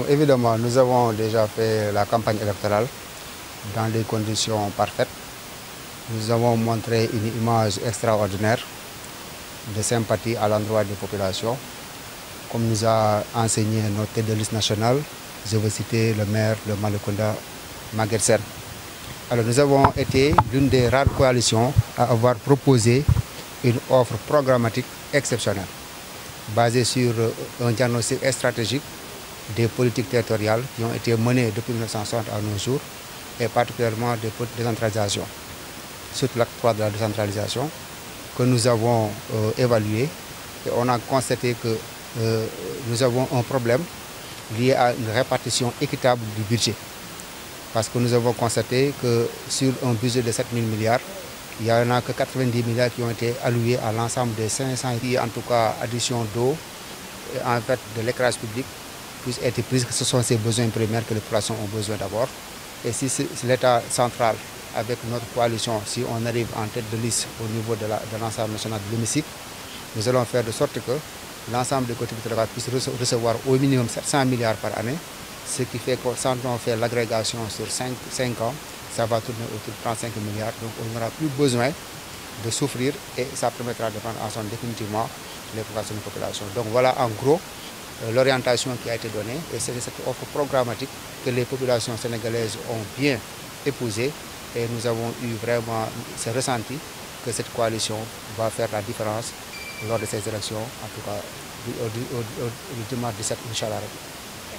évidemment, nous avons déjà fait la campagne électorale dans des conditions parfaites. Nous avons montré une image extraordinaire de sympathie à l'endroit des populations. Comme nous a enseigné notre tête de liste nationale, je veux citer le maire de Malicounda, Maguette Sène. Alors nous avons été l'une des rares coalitions à avoir proposé une offre programmatique exceptionnelle, basée sur un diagnostic stratégique des politiques territoriales qui ont été menées depuis 1960 à nos jours, et particulièrement des politiques de décentralisation. Surtout l'acte 3 de la décentralisation, que nous avons évalué, et on a constaté que nous avons un problème lié à une répartition équitable du budget. Parce que nous avons constaté que sur un budget de 7 000 milliards, il n'y en a que 90 milliards qui ont été alloués à l'ensemble des 500, en tout cas addition d'eau, en fait de l'éclairage public, puisse être prise, que ce sont ces besoins primaires que les populations ont besoin d'abord. Et si l'État central, avec notre coalition, si on arrive en tête de liste au niveau de l'ensemble national de l'hémicycle, nous allons faire de sorte que l'ensemble des collectivités locales puissent recevoir au minimum 700 milliards par année, ce qui fait que quand on fait l'agrégation sur 5 ans, ça va tourner autour de 35 milliards. Donc on n'aura plus besoin de souffrir et ça permettra de prendre en compte définitivement les populations. Donc voilà en gros l'orientation qui a été donnée, et c'est cette offre programmatique que les populations sénégalaises ont bien épousée, et nous avons eu vraiment ce ressenti que cette coalition va faire la différence lors de ces élections, en tout cas au dimanche 17, Inch'Allah.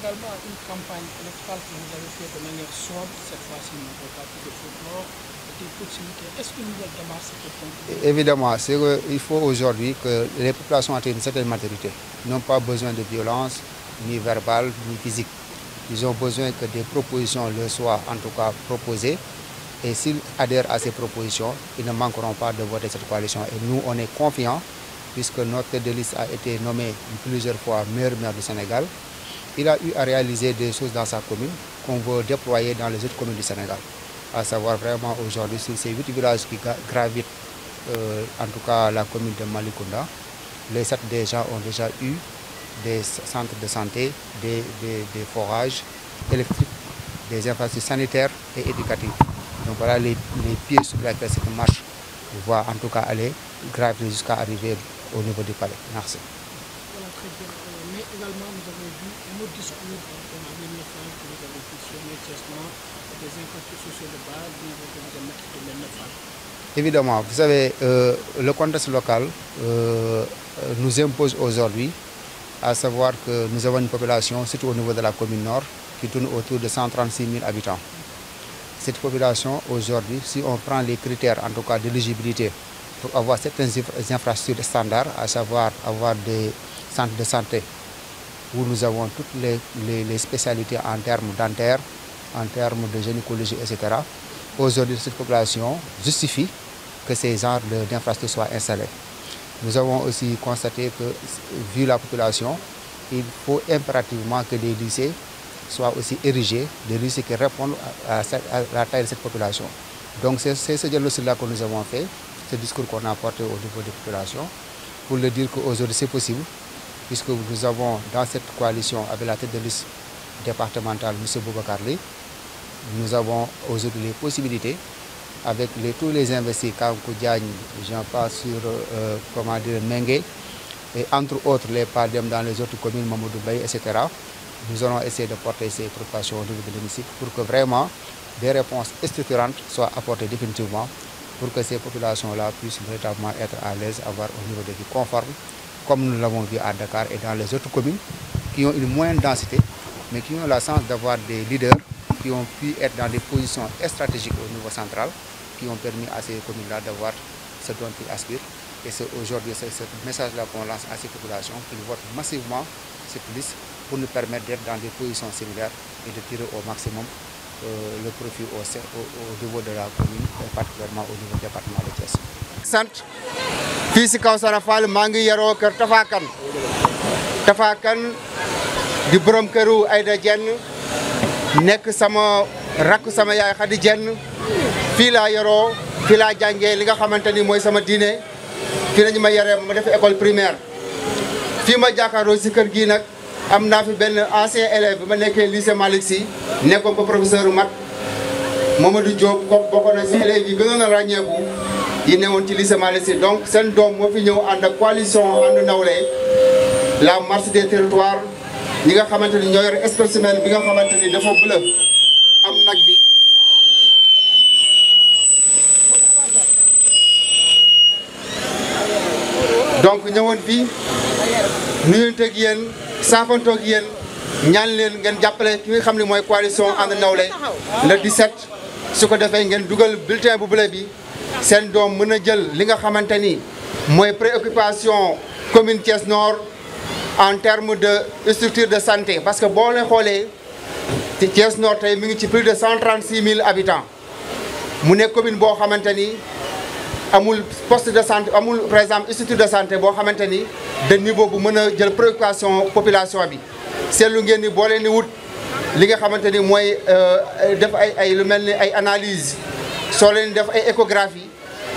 Également une campagne électorale que vous avez fait de manière sobre, cette fois-ci non pas plus de folklore, des proximités. Est-ce qu'une nouvelle démarche se peut? Évidemment, il faut aujourd'hui que les populations atteignent une certaine maturité. Ils n'ont pas besoin de violence, ni verbale, ni physique. Ils ont besoin que des propositions leur soient en tout cas proposées. Et s'ils adhèrent à ces propositions, ils ne manqueront pas de voter cette coalition. Et nous, on est confiants, puisque notre tête de liste a été nommé plusieurs fois meilleur maire du Sénégal. Il a eu à réaliser des choses dans sa commune qu'on veut déployer dans les autres communes du Sénégal. À savoir vraiment aujourd'hui sur ces 8 villages qui gravitent en tout cas la commune de Malicounda, les 7 déjà ont déjà eu des centres de santé, des forages électriques, des infrastructures sanitaires et éducatives. Donc voilà les pieds sur lesquels cette marche va en tout cas aller gravir jusqu'à arriver au niveau du palais. Merci. Voilà, très bien. Mais également, nous avons vu un autre discours en 2009 que vous avez positionné testament des infrastructures sociales de base, que vous avez mettre de 2009. Évidemment, vous savez, le contexte local nous impose aujourd'hui, à savoir que nous avons une population, surtout au niveau de la commune nord, qui tourne autour de 136 000 habitants. Cette population, aujourd'hui, si on prend les critères, en tout cas d'éligibilité, pour avoir certaines infrastructures standards, à savoir avoir des centres de santé, où nous avons toutes les spécialités en termes dentaires, en termes de gynécologie, etc. Aujourd'hui, cette population justifie que ces genres d'infrastructures soient installés. Nous avons aussi constaté que, vu la population, il faut impérativement que des lycées soient aussi érigés, des lycées qui répondent à la taille de cette population. Donc c'est ce diagnostic-là que nous avons fait, ce discours qu'on a apporté au niveau des populations, pour leur dire qu'aujourd'hui c'est possible, puisque nous avons dans cette coalition avec la tête de liste départementale, M. Boubacar Ly, nous avons aujourd'hui les possibilités, avec tous les investis, Kankou Diagne, j'en passe sur comment dire, Mengue, et entre autres les PADEM dans les autres communes, Mamadou Baye, etc. Nous allons essayer de porter ces préoccupations au niveau de l'hémicycle pour que vraiment des réponses structurantes soient apportées définitivement pour que ces populations-là puissent véritablement être à l'aise, avoir un niveau de vie conforme, comme nous l'avons vu à Dakar et dans les autres communes qui ont une moindre densité, mais qui ont la chance d'avoir des leaders qui ont pu être dans des positions stratégiques au niveau central, qui ont permis à ces communes-là d'avoir ce dont ils aspirent. Et c'est aujourd'hui ce message-là qu'on lance à ces populations, qu'ils votent massivement cette liste pour nous permettre d'être dans des positions similaires et de tirer au maximum le profit au niveau de la commune, et particulièrement au niveau du département de Thiès. Sant fii si Kawsara Fall maa ngi yaroo kër Tafa Kane di borom këru Aïda Diène nekk sama rakk sama yaay Khady Diène fii laa yaroo fii laa jàngee li nga xamante ni mooy sama diine fii lañu ma yaree ma def école primaire fii ma jàkkaarloo si kër gii nag am naa fi benn ancien élève bi ma nekkee lycée Malick Sy nekkoon ko professeur mat Mamadou Diop ko bokkoon na si élèves yi gënoon a ràññeeku yi newoon ci lycée Malick Sy donc seen doom moo fi ñëw ànd ak coalition ànd nawle la marche des territoires ñi nga xamante ni ñoo yor spécimen bi nga xamante ni dafa bleu am nag bi donc ñëwoon fii nuyonteeg yéen saafantoog yéen ñaan leen ngeen jàppale ki nga xam ne mooy coalition ànd nawle le 17 su ko defee ngeen dugal bulletin bu bleu bi seen doom mën a jël li nga xamante ni mooy préoccupation commune Thiès Nord en termes de structure de santé parce que boo leen xoolee ci Thiès Nord tey mi ngi ci plus de 136 000 habitants mu nekk commune boo xamante ni amul poste de santé amul par exemple structure de santé boo xamante ni de niveau bu mën a jël préoccupation population bi seetlu ngeen ni boo leen di wut li nga xamante ni mooy def ay lu mel ni ay analyse soo leen def ay échographie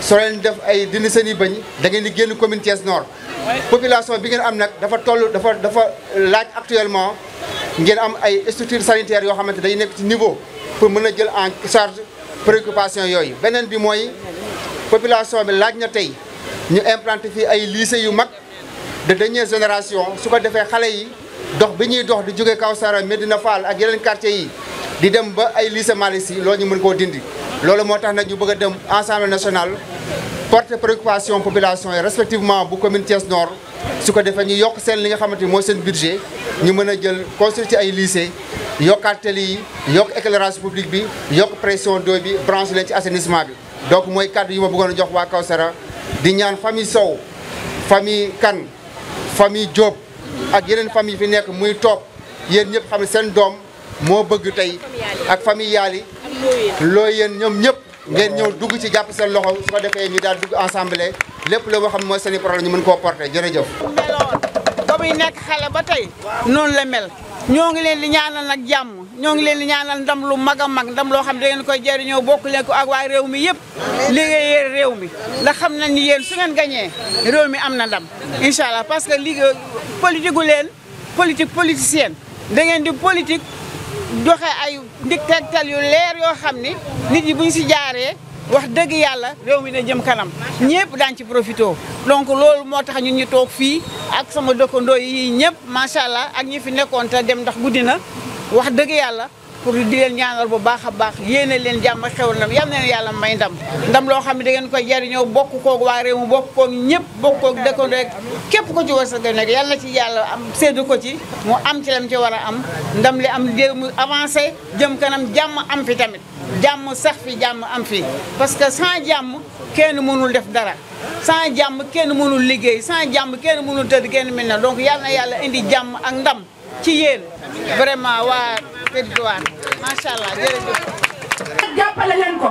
soo leen def ay dindi seen i bëñ da ngeen di génn commune Thiès Nord population bi ngeen am nag dafa laaj actuellement ngeen am ay structures sanitaires yoo xamante day nekk ci niveau pour mën a jël en charge préoccupation yooyu beneen bi mooy population bi laaj na tey ñu implanté fii ay lycée yu mag de dernière génération su ko defee xale yi dox bi ñuy dox di jóge Kawsara Medina Fall ak yeneen quartiers yi di dem ba ay lycée Malick Sy loolu ñu mën koo dindi loolu moo tax nag ñu bëgg a dem Assemblée nationale porter préoccupation population yi respectivement bu commune Thiès Nord su ko defee ñu yokk seen li nga xamante ni mooy seen budget ñu mën a jël construire ci ay lycée yokkaat tali yi yokk éclairage public bi yokk pression d'eau bi branche leen ci assainissement bi donc mooy kàddu yi ma bëggoon a jox waa Kawsara di ñaan famille Sow famille Kane famille Diop ak yeneen famille fi nekk muy toog yéen ñëpp xam ne seen doom moo bëgg tey ak famille Yaali loo yéen ñoom ñëpp ngeen ñëw dugg ci jàpp seen loxo su ko defee ñu daal dugg ensemble lépp loo xam ne mooy seen i problème ñu mën koo porter jërëjëf. ba muy nekk xale ba tey noonu la mel ñoo ngi leen di ñaanal nag jàmm ñoo ngi leen di ñaanal ndam lu mag a mag ndam loo xam ne da ngeen koy jëriñoo bokk leen ko ak waa réew mi yëpp liggéeyee réew mi ndax xam nañ ni yéen su ngeen gañee réew mi am na ndam incha allah parce que liggéey politique gu leen politique politicienne da ngeen di politique joxe ay tegtal yu leer yoo xam ni nit ñi bu ñu si jaaree wax dëgg yàlla réew mi na jëm kanam ñëpp daañu ci profité donc loolu moo tax ñun ñu toog fii ak sama dëkkandoo yi ñëpp macha allah ak ñi fi nekkoon te dem ndax guddi na wax dëgg yàlla pour di leen ñaanal bu baax a baax yéene leen jàmm xewal na yal na leen yàlla may ndam loo xam ne da ngeen koy jariñoo bokk koog waa réew mi bokk koog ñëpp bokk koog dëkkandoo rek képp ko ci wërsëg nekk yal na ci yàlla am séddu ko ci mu am ci lam ci war a am ndam li am réew mu avancé jëm kanam jàmm am fi tamit jàmm sax fi jàmm am fi parce que sans jàmm kenn mënul def dara sans jàmm kenn mënul liggéey sans jàmm kenn mënul tëdd kenn mel na donc yal na yàlla indi jàmm ak ndam ci yéen vraiment waa territoire macha allah jërëjëf. jàppale leen ko